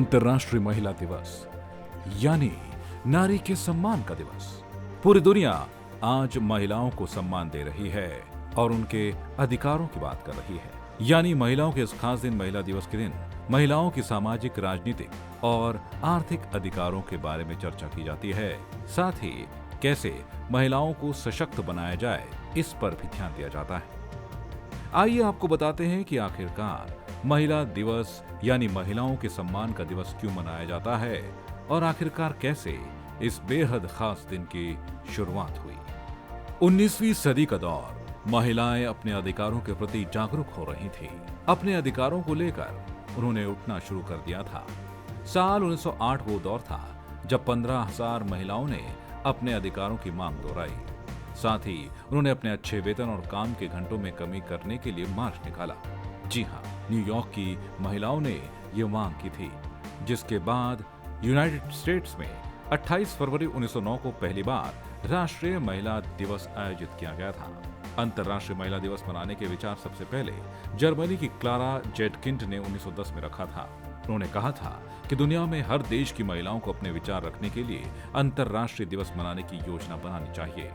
अंतर्राष्ट्रीय महिला दिवस यानी नारी के सम्मान का दिवस। पूरी दुनिया आज महिलाओं को सम्मान दे रही है और उनके अधिकारों की बात कर रही है। यानी महिलाओं के इस खास दिन, महिला दिवस के दिन, महिलाओं की सामाजिक, राजनीतिक और आर्थिक अधिकारों के बारे में चर्चा की जाती है। साथ ही कैसे महिलाओं को सशक्त बनाया जाए, इस पर भी ध्यान दिया जाता है। आइए आपको बताते हैं कि आखिरकार महिला दिवस यानी महिलाओं के सम्मान का दिवस क्यों मनाया जाता है और आखिरकार कैसे इस बेहद खास दिन की शुरुआत हुई। 19वीं सदी का दौर, महिलाएं अपने अधिकारों के प्रति जागरूक हो रही थी। अपने अधिकारों को लेकर उन्होंने उठना शुरू कर दिया था। साल 1908 वो दौर था जब 15,000 महिलाओं ने अपने अधिकारों की मांग दोहराई। साथ ही उन्होंने अपने अच्छे वेतन और काम के घंटों में कमी करने के लिए मार्च निकाला। जी हाँ, न्यूयॉर्क की महिलाओं ने ये मांग की थी, जिसके बाद यूनाइटेड स्टेट्स में 28 फरवरी 1909 को पहली बार राष्ट्रीय महिला दिवस आयोजित किया गया था। अंतर्राष्ट्रीय महिला दिवस मनाने के विचार सबसे पहले जर्मनी की क्लारा जेटकिंड ने 1910 में रखा था। उन्होंने कहा था कि दुनिया में हर देश की महिलाओं को अपने विचार रखने के लिए अंतर्राष्ट्रीय दिवस मनाने की योजना बनानी चाहिए।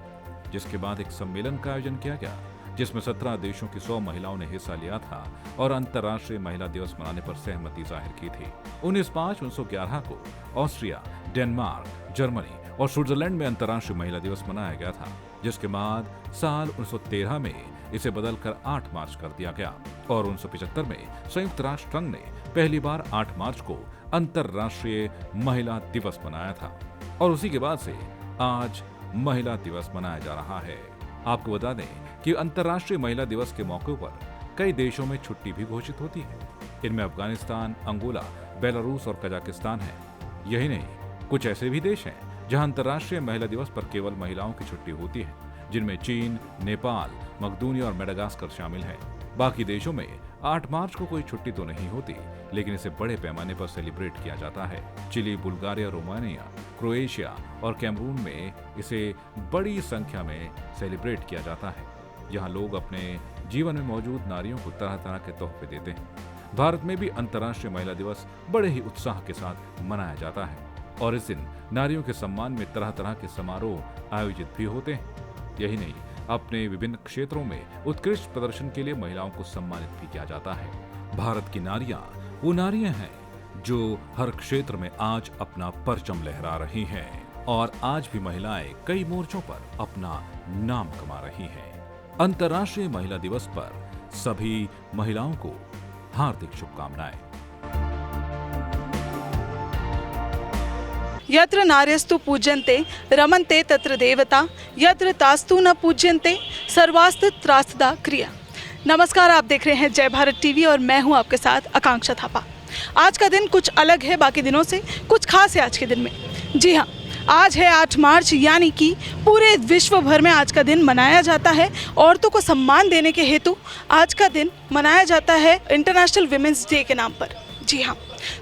जिसके बाद एक सम्मेलन का आयोजन किया गया, जिसमें 17 देशों की 100 महिलाओं ने हिस्सा लिया था और अंतर्राष्ट्रीय महिला दिवस मनाने पर सहमति जाहिर की थी। 1905-1911 को ऑस्ट्रिया, डेनमार्क, जर्मनी और स्विट्जरलैंड में अंतर्राष्ट्रीय महिला दिवस मनाया गया था, जिसके बाद साल 1913 में इसे बदलकर 8 मार्च कर दिया गया और 1975 में संयुक्त राष्ट्र संघ ने पहली बार 8 मार्च को अंतर्राष्ट्रीय महिला दिवस मनाया था और उसी के बाद से आज महिला दिवस मनाया जा रहा है। आपको बता दें कि अंतर्राष्ट्रीय महिला दिवस के मौके पर कई देशों में छुट्टी भी घोषित होती है। इनमें अफगानिस्तान, अंगोला, बेलारूस और कजाकिस्तान है। यही नहीं, कुछ ऐसे भी देश हैं जहां अंतर्राष्ट्रीय महिला दिवस पर केवल महिलाओं की छुट्टी होती है, जिनमें चीन, नेपाल, मकदूनिया और मेडागास्कर शामिल हैं। बाकी देशों में 8 मार्च को कोई छुट्टी तो नहीं होती, लेकिन इसे बड़े पैमाने पर सेलिब्रेट किया जाता है। चिली, बुल्गारिया, रोमानिया, क्रोएशिया और कैमरून में इसे बड़ी संख्या में सेलिब्रेट किया जाता है। यहाँ लोग अपने जीवन में मौजूद नारियों को तरह तरह के तोहफे देते हैं। भारत में भी अंतर्राष्ट्रीय महिला दिवस बड़े ही उत्साह के साथ मनाया जाता है और इस दिन नारियों के सम्मान में तरह तरह के समारोह आयोजित भी होते हैं। यही नहीं, अपने विभिन्न क्षेत्रों में उत्कृष्ट प्रदर्शन के लिए महिलाओं को सम्मानित भी किया जाता है। भारत की नारियां वो नारियां हैं जो हर क्षेत्र में आज अपना परचम लहरा रही हैं और आज भी महिलाएं कई मोर्चों पर अपना नाम कमा रही हैं। अंतर्राष्ट्रीय महिला दिवस पर सभी महिलाओं को हार्दिक शुभकामनाएं। यत्र नार्यस्तु पूज्यन्ते रमन्ते तत्र देवता, यत्र तास्तु न पूज्यन्ते सर्वास्तु त्रास्तदा क्रिया। नमस्कार, आप देख रहे हैं जय भारत टीवी और मैं हूं आपके साथ आकांक्षा थापा। आज का दिन कुछ अलग है, बाकी दिनों से कुछ खास है आज के दिन में। जी हाँ, आज है 8 मार्च, यानी कि पूरे विश्व भर में आज का दिन मनाया जाता है। औरतों को सम्मान देने के हेतु आज का दिन मनाया जाता है इंटरनेशनल विमेंस डे के नाम पर। जी हाँ,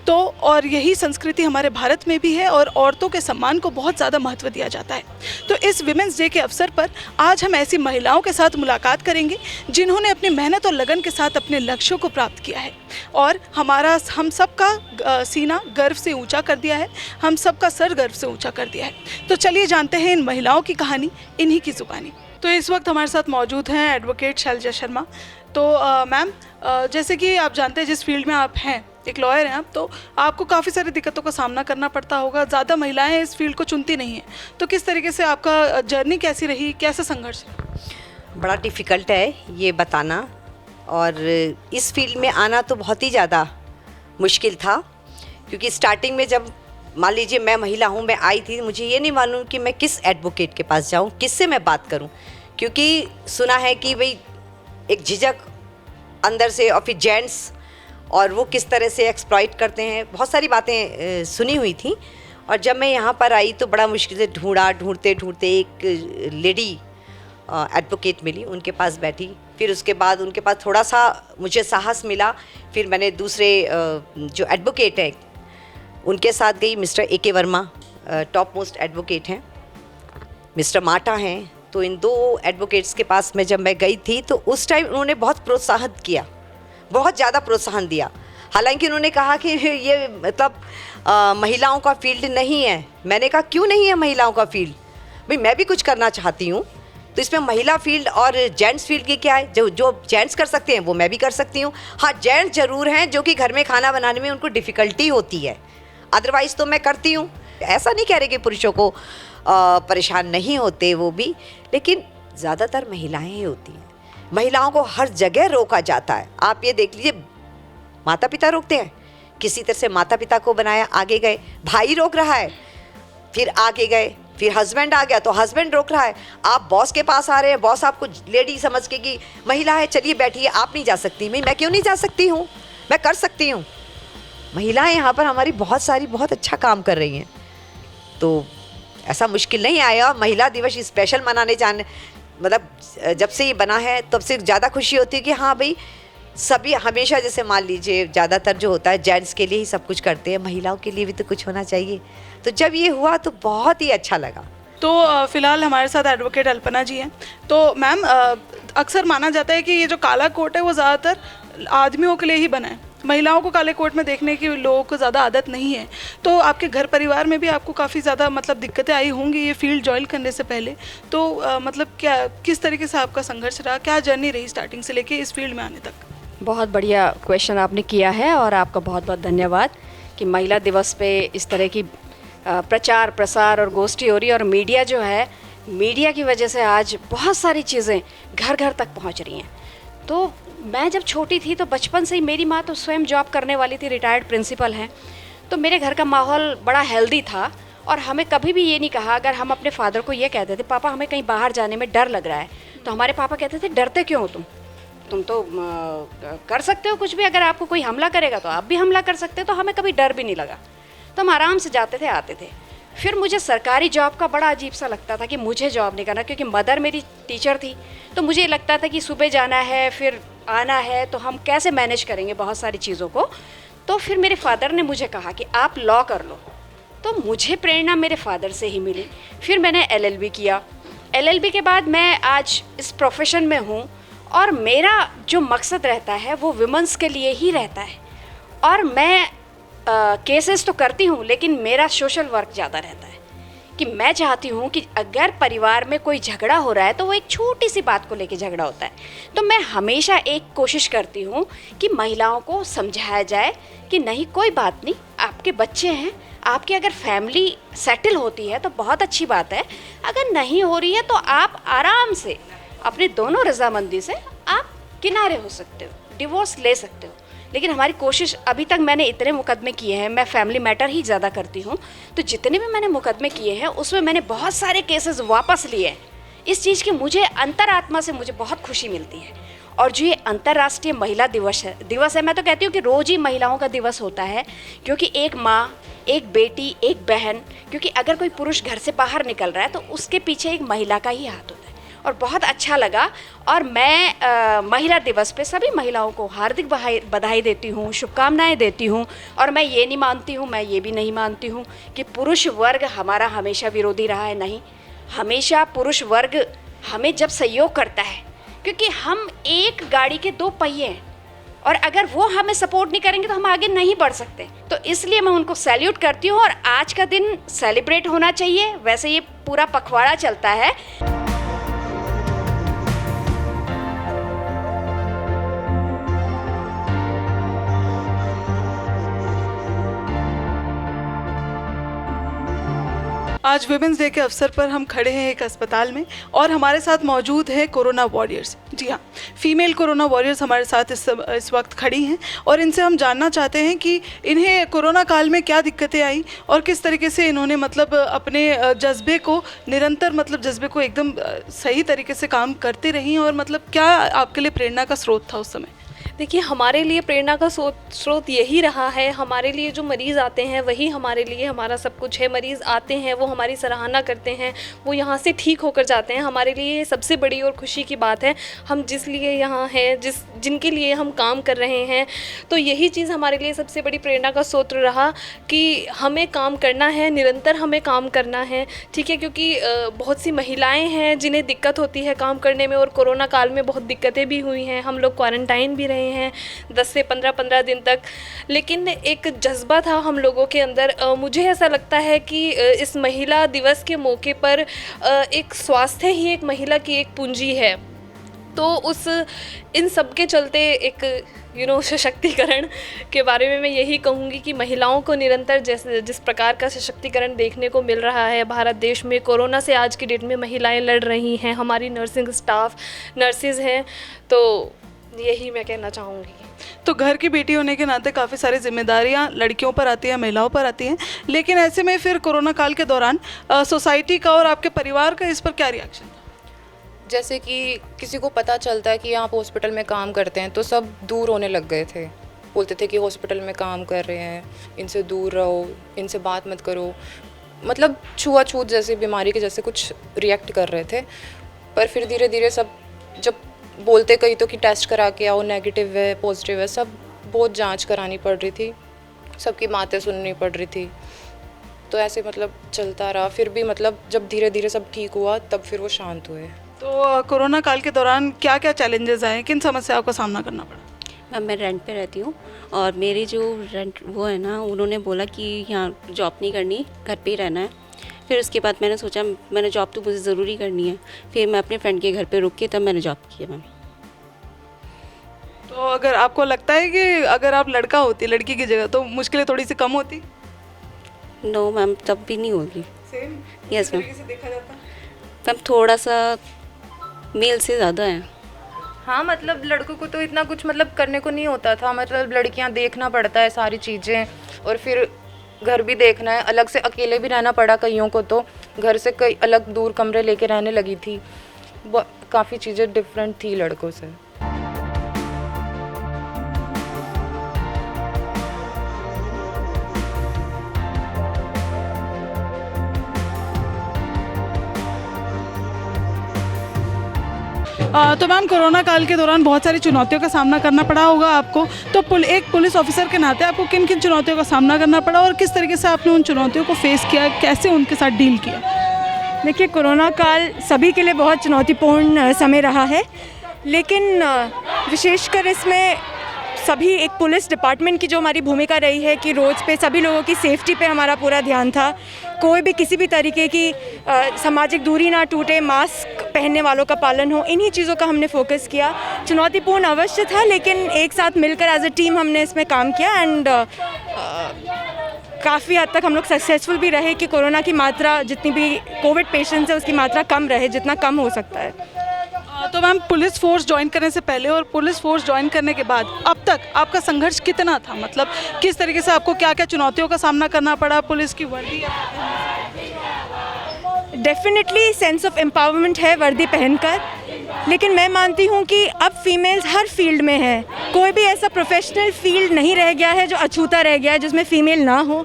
तो और यही संस्कृति हमारे भारत में भी है और औरतों के सम्मान को बहुत ज़्यादा महत्व दिया जाता है। तो इस विमेंस डे के अवसर पर आज हम ऐसी महिलाओं के साथ मुलाकात करेंगे जिन्होंने अपनी मेहनत और लगन के साथ अपने लक्ष्यों को प्राप्त किया है और हम सबका सीना गर्व से ऊंचा कर दिया है, हम सबका सर गर्व से ऊंचा कर दिया है। तो चलिए जानते हैं इन महिलाओं की कहानी इन्हीं की जुबानी। तो इस वक्त हमारे साथ मौजूद हैं एडवोकेट शैलजा शर्मा। तो मैम, जैसे कि आप जानते हैं जिस फील्ड में आप हैं, एक लॉयर हैं आप, तो आपको काफ़ी सारी दिक्कतों का सामना करना पड़ता होगा। ज़्यादा महिलाएं इस फील्ड को चुनती नहीं हैं, तो किस तरीके से आपका जर्नी कैसी रही, कैसा संघर्ष? बड़ा डिफ़िकल्ट है ये बताना, और इस फील्ड में आना तो बहुत ही ज़्यादा मुश्किल था, क्योंकि स्टार्टिंग में जब मान लीजिए मैं महिला हूँ, मैं आई थी, मुझे ये नहीं मालूम कि मैं किस एडवोकेट के पास जाऊँ, किससे मैं बात करूँ, क्योंकि सुना है कि भाई एक झिझक अंदर से, और फिर जेंट्स और वो किस तरह से एक्सप्लॉइट करते हैं, बहुत सारी बातें सुनी हुई थी। और जब मैं यहाँ पर आई तो बड़ा मुश्किल से ढूंढते ढूंढते एक लेडी एडवोकेट मिली, उनके पास बैठी। फिर उसके बाद उनके पास थोड़ा सा मुझे साहस मिला, फिर मैंने दूसरे जो एडवोकेट है उनके साथ गई। Mister A K. Verma top most advocate हैं, मिस्टर माटा हैं। तो इन 2 एडवोकेट्स के पास में जब मैं गई थी तो उस टाइम उन्होंने बहुत प्रोत्साहित किया, बहुत ज़्यादा प्रोत्साहन दिया। हालांकि उन्होंने कहा कि ये मतलब महिलाओं का फील्ड नहीं है। मैंने कहा क्यों नहीं है महिलाओं का फील्ड, भाई मैं भी कुछ करना चाहती हूँ, तो इसमें महिला फील्ड और जेंट्स फील्ड की क्या है, जो जेंट्स कर सकते हैं वो मैं भी कर सकती हूँ। हाँ, जेंट्स ज़रूर हैं जो कि घर में खाना बनाने में उनको डिफ़िकल्टी होती है, अदरवाइज़ तो मैं करती हूँ। ऐसा नहीं कह रहे कि पुरुषों को परेशान नहीं होते वो भी, लेकिन ज़्यादातर महिलाएं ही होती हैं। महिलाओं को हर जगह रोका जाता है। आप ये देख लीजिए, माता पिता रोकते हैं, किसी तरह से माता पिता को बनाया, आगे गए, भाई रोक रहा है, फिर आगे गए, फिर हस्बैंड आ गया तो हस्बैंड रोक रहा है, आप बॉस के पास आ रहे हैं, बॉस आपको लेडी समझ के कि महिला है, चलिए बैठिए, आप नहीं जा सकती। मैं क्यों नहीं जा सकती हूँ, मैं कर सकती हूँ। महिलाएं यहाँ पर हमारी बहुत अच्छा काम कर रही हैं, तो ऐसा मुश्किल नहीं आया। महिला दिवस स्पेशल मनाने जाने, मतलब जब से ये बना है तब से ज़्यादा खुशी होती है कि हाँ भाई सभी हमेशा, जैसे मान लीजिए ज़्यादातर जो होता है जेंट्स के लिए ही सब कुछ करते हैं, महिलाओं के लिए भी तो कुछ होना चाहिए। तो जब ये हुआ तो बहुत ही अच्छा लगा। तो फिलहाल हमारे साथ एडवोकेट अल्पना जी हैं। तो मैम, अक्सर माना जाता है कि ये जो काला कोट है वो ज़्यादातर आदमियों के लिए ही बना है, महिलाओं को काले कोट में देखने की लोगों को ज़्यादा आदत नहीं है। तो आपके घर परिवार में भी आपको काफ़ी ज़्यादा मतलब दिक्कतें आई होंगी ये फील्ड ज्वाइन करने से पहले, तो मतलब क्या, किस तरीके से आपका संघर्ष रहा, क्या जर्नी रही स्टार्टिंग से लेके इस फील्ड में आने तक? बहुत बढ़िया क्वेश्चन आपने किया है और आपका बहुत बहुत धन्यवाद कि महिला दिवस पे इस तरह की प्रचार प्रसार और गोष्ठी हो रही है। और मीडिया जो है, मीडिया की वजह से आज बहुत सारी चीज़ें घर घर तक पहुंच रही हैं। तो मैं जब छोटी थी तो बचपन से ही, मेरी माँ तो स्वयं जॉब करने वाली थी, रिटायर्ड प्रिंसिपल हैं, तो मेरे घर का माहौल बड़ा हेल्दी था। और हमें कभी भी ये नहीं कहा, अगर हम अपने फादर को ये कहते थे पापा हमें कहीं बाहर जाने में डर लग रहा है, तो हमारे पापा कहते थे डरते क्यों हो तुम तो कर सकते हो कुछ भी, अगर आपको कोई हमला करेगा तो आप भी हमला कर सकते हो। तो हमें कभी डर भी नहीं लगा, तो हम आराम से जाते थे आते थे। फिर मुझे सरकारी जॉब का बड़ा अजीब सा लगता था कि मुझे जॉब नहीं करना, क्योंकि मदर मेरी टीचर थी, तो मुझे लगता था कि सुबह जाना है फिर आना है, तो हम कैसे मैनेज करेंगे बहुत सारी चीज़ों को। तो फिर मेरे फादर ने मुझे कहा कि आप लॉ कर लो, तो मुझे प्रेरणा मेरे फादर से ही मिली। फिर मैंने LLB किया। LLB के बाद मैं आज इस प्रोफेशन में हूँ, और मेरा जो मकसद रहता है वो विमेंस के लिए ही रहता है। और मैं केसेस तो करती हूँ, लेकिन मेरा सोशल वर्क ज़्यादा रहता है कि मैं चाहती हूँ कि अगर परिवार में कोई झगड़ा हो रहा है तो वो एक छोटी सी बात को लेके झगड़ा होता है, तो मैं हमेशा एक कोशिश करती हूँ कि महिलाओं को समझाया जाए कि नहीं, कोई बात नहीं, आपके बच्चे हैं, आपकी अगर फैमिली सेटल होती है तो बहुत अच्छी बात है, अगर नहीं हो रही है तो आप आराम से अपने दोनों रजामंदी से आप किनारे हो सकते हो, डिवोर्स ले सकते हो। लेकिन हमारी कोशिश, अभी तक मैंने इतने मुकदमे किए हैं, मैं फैमिली मैटर ही ज़्यादा करती हूँ, तो जितने भी मैंने मुकदमे किए हैं उसमें मैंने बहुत सारे केसेस वापस लिए हैं। इस चीज़ की मुझे अंतरात्मा से मुझे बहुत खुशी मिलती है। और जो ये अंतर्राष्ट्रीय महिला दिवस है, मैं तो कहती हूँ कि रोज़ ही महिलाओं का दिवस होता है, क्योंकि एक माँ, एक बेटी, एक बहन, क्योंकि अगर कोई पुरुष घर से बाहर निकल रहा है तो उसके पीछे एक महिला का ही हाथ होता है। और बहुत अच्छा लगा, और मैं महिला दिवस पे सभी महिलाओं को हार्दिक बधाई देती हूँ, शुभकामनाएं देती हूँ। और मैं ये नहीं मानती हूँ, मैं ये भी नहीं मानती हूँ कि पुरुष वर्ग हमारा हमेशा विरोधी रहा है, नहीं, हमेशा पुरुष वर्ग हमें जब सहयोग करता है, क्योंकि हम एक गाड़ी के दो पहिए हैं, और अगर वो हमें सपोर्ट नहीं करेंगे तो हम आगे नहीं बढ़ सकते। तो इसलिए मैं उनको सैल्यूट करती हूँ, और आज का दिन सेलिब्रेट होना चाहिए। वैसे ये पूरा पखवाड़ा चलता है। आज वुमेन्स डे के अवसर पर हम खड़े हैं एक अस्पताल में, और हमारे साथ मौजूद है कोरोना वॉरियर्स। जी हाँ, फीमेल कोरोना वॉरियर्स हमारे साथ इस वक्त खड़ी हैं, और इनसे हम जानना चाहते हैं कि इन्हें कोरोना काल में क्या दिक्कतें आई और किस तरीके से इन्होंने मतलब अपने जज्बे को निरंतर, मतलब जज्बे को एकदम सही तरीके से काम करती रही, और मतलब क्या आपके लिए प्रेरणा का स्रोत था उस समय? देखिए, हमारे लिए प्रेरणा का स्रोत यही रहा है। हमारे लिए जो मरीज़ आते हैं वही हमारे लिए हमारा सब कुछ है। मरीज़ आते हैं, वो हमारी सराहना करते हैं, वो यहाँ से ठीक होकर जाते हैं, हमारे लिए ये सबसे बड़ी और खुशी की बात है। हम जिस लिए यहाँ हैं, जिनके लिए हम काम कर रहे हैं, तो यही चीज़ हमारे लिए सबसे बड़ी प्रेरणा का स्रोत रहा कि हमें काम करना है, निरंतर हमें काम करना है, ठीक है। क्योंकि बहुत सी महिलाएँ हैं जिन्हें दिक्कत होती है काम करने में, और कोरोना काल में बहुत दिक्कतें भी हुई हैं। हम लोग क्वारंटाइन भी रहे हैं 10 से 15 दिन तक, लेकिन एक जज्बा था हम लोगों के अंदर। मुझे ऐसा लगता है कि इस महिला दिवस के मौके पर एक स्वास्थ्य ही एक महिला की एक पूंजी है, तो इन सब के चलते एक सशक्तिकरण के बारे में मैं यही कहूँगी कि महिलाओं को निरंतर जिस प्रकार का सशक्तिकरण देखने को मिल रहा है भारत देश में, कोरोना से आज की डेट में महिलाएं लड़ रही हैं, हमारी नर्सिंग स्टाफ नर्सेज़ हैं, तो यही मैं कहना चाहूँगी। तो घर की बेटी होने के नाते काफ़ी सारी जिम्मेदारियां लड़कियों पर आती हैं, महिलाओं पर आती हैं, लेकिन ऐसे में फिर कोरोना काल के दौरान सोसाइटी का और आपके परिवार का इस पर क्या रिएक्शन था? जैसे कि किसी को पता चलता है कि आप हॉस्पिटल में काम करते हैं तो सब दूर होने लग गए थे, बोलते थे कि हॉस्पिटल में काम कर रहे हैं, इनसे दूर रहो, इनसे बात मत करो, मतलब छुआछूत जैसी बीमारी के जैसे कुछ रिएक्ट कर रहे थे। पर फिर धीरे धीरे सब जब बोलते कहीं तो कि टेस्ट करा के आओ, नेगेटिव है पॉजिटिव है, सब बहुत जांच करानी पड़ रही थी, सबकी बातें सुननी पड़ रही थी, तो ऐसे मतलब चलता रहा। फिर भी मतलब जब धीरे धीरे सब ठीक हुआ तब फिर वो शांत हुए। तो कोरोना काल के दौरान क्या क्या चैलेंजेस आए, किन समस्याओं का सामना करना पड़ा? मैम मैं रेंट पे रहती हूँ और मेरी जो रेंट वो है ना, उन्होंने बोला कि यहाँ जॉब नहीं करनी, घर पे ही रहना है। फिर उसके बाद मैंने सोचा मैंने जॉब तो मुझे ज़रूरी करनी है, फिर मैं अपने फ्रेंड के घर पे रुक के तब मैंने जॉब किया मैम। तो अगर आपको लगता है कि अगर आप लड़का होती, लड़की की जगह, तो मुश्किलें थोड़ी सी कम होती? नो मैम, तब भी नहीं होगी। Same yes ma'am. देखा जाता मैम थोड़ा सा मेल से ज़्यादा है। हाँ, मतलब लड़कों को तो इतना कुछ मतलब करने को नहीं होता था, मतलब लड़कियां देखना पड़ता है सारी चीज़ें, और फिर घर भी देखना है, अलग से अकेले भी रहना पड़ा कईयों को, तो घर से कई अलग दूर कमरे लेके रहने लगी थी, काफ़ी चीज़ें डिफरेंट थी लड़कों से। तो मैम कोरोना काल के दौरान बहुत सारी चुनौतियों का सामना करना पड़ा होगा आपको, तो एक पुलिस ऑफिसर के नाते आपको किन किन चुनौतियों का सामना करना पड़ा और किस तरीके से आपने उन चुनौतियों को फेस किया, कैसे उनके साथ डील किया? देखिए, कोरोना काल सभी के लिए बहुत चुनौतीपूर्ण समय रहा है, लेकिन विशेषकर इसमें सभी एक पुलिस डिपार्टमेंट की जो हमारी भूमिका रही है कि रोज़ पे सभी लोगों की सेफ्टी पे हमारा पूरा ध्यान था, कोई भी किसी भी तरीके की सामाजिक दूरी ना टूटे, मास्क पहनने वालों का पालन हो, इन्हीं चीज़ों का हमने फोकस किया। चुनौतीपूर्ण अवश्य था, लेकिन एक साथ मिलकर एज ए टीम हमने इसमें काम किया एंड काफ़ी हद तक हम लोग सक्सेसफुल भी रहे कि कोरोना की मात्रा, जितनी भी कोविड पेशेंट्स है उसकी मात्रा कम रहे, जितना कम हो सकता है। तो मैम पुलिस फोर्स ज्वाइन करने से पहले और पुलिस फोर्स ज्वाइन करने के बाद अब तक आपका संघर्ष कितना था, मतलब किस तरीके से आपको क्या क्या चुनौतियों का सामना करना पड़ा? पुलिस की वर्दी डेफिनेटली सेंस ऑफ एम्पावरमेंट है वर्दी पहनकर, लेकिन मैं मानती हूँ कि अब फीमेल्स हर फील्ड में है, कोई भी ऐसा प्रोफेशनल फील्ड नहीं रह गया है जो अछूता रह गया है जिसमें फ़ीमेल ना हो,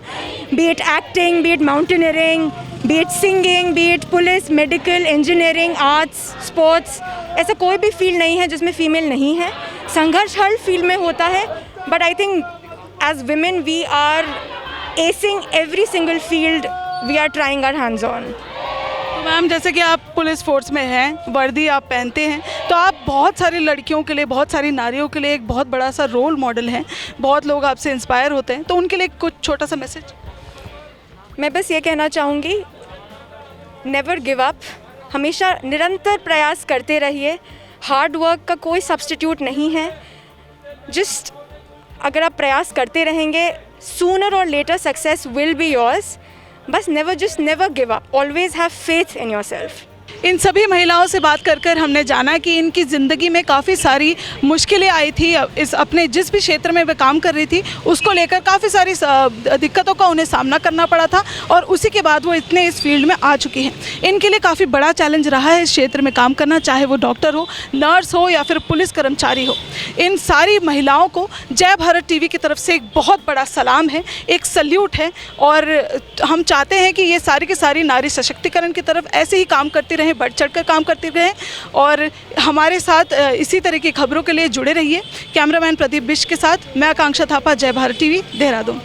B it acting, B it mountaineering, B it singing, B it police, medical, engineering, arts, sports, ऐसा कोई भी फील्ड नहीं है जिसमें फ़ीमेल नहीं है। संघर्ष हर फील्ड में होता है, but I think as women we are acing every single field, we are trying our hands on. तो मैम जैसे कि आप पुलिस फोर्स में हैं, वर्दी आप पहनते हैं, तो आप बहुत सारी लड़कियों के लिए, बहुत सारी नारियों के लिए एक बहुत बड़ा सा रोल मॉडल हैं, बहुत लोग आपसे इंस्पायर होते हैं, तो उनके लिए कुछ छोटा सा मैसेज? मैं बस ये कहना चाहूँगी, नेवर गिव अप, हमेशा निरंतर प्रयास करते रहिए, हार्ड वर्क का कोई सब्स्टिट्यूट नहीं है, जस्ट अगर आप प्रयास करते रहेंगे सूनर और later success will be yours. बस never give up, always have faith in yourself. इन सभी महिलाओं से बात कर कर हमने जाना कि इनकी ज़िंदगी में काफ़ी सारी मुश्किलें आई थी, इस अपने जिस भी क्षेत्र में वे काम कर रही थी उसको लेकर काफ़ी सारी दिक्कतों का उन्हें सामना करना पड़ा था, और उसी के बाद वो इतने इस फील्ड में आ चुकी हैं। इनके लिए काफ़ी बड़ा चैलेंज रहा है इस क्षेत्र में काम करना, चाहे वो डॉक्टर हो, नर्स हो या फिर पुलिस कर्मचारी हो। इन सारी महिलाओं को जय भारत टीवी की तरफ से एक बहुत बड़ा सलाम है, एक सल्यूट है, और हम चाहते हैं कि ये सारी की सारी नारी सशक्तिकरण की तरफ ऐसे ही काम करती रहें, बढ़ चढ़ कर काम करते रहें, और हमारे साथ इसी तरह की खबरों के लिए जुड़े रहिए। कैमरामैन प्रदीप बिष्ट के साथ मैं आकांक्षा थापा, जय भारत टीवी, देहरादून।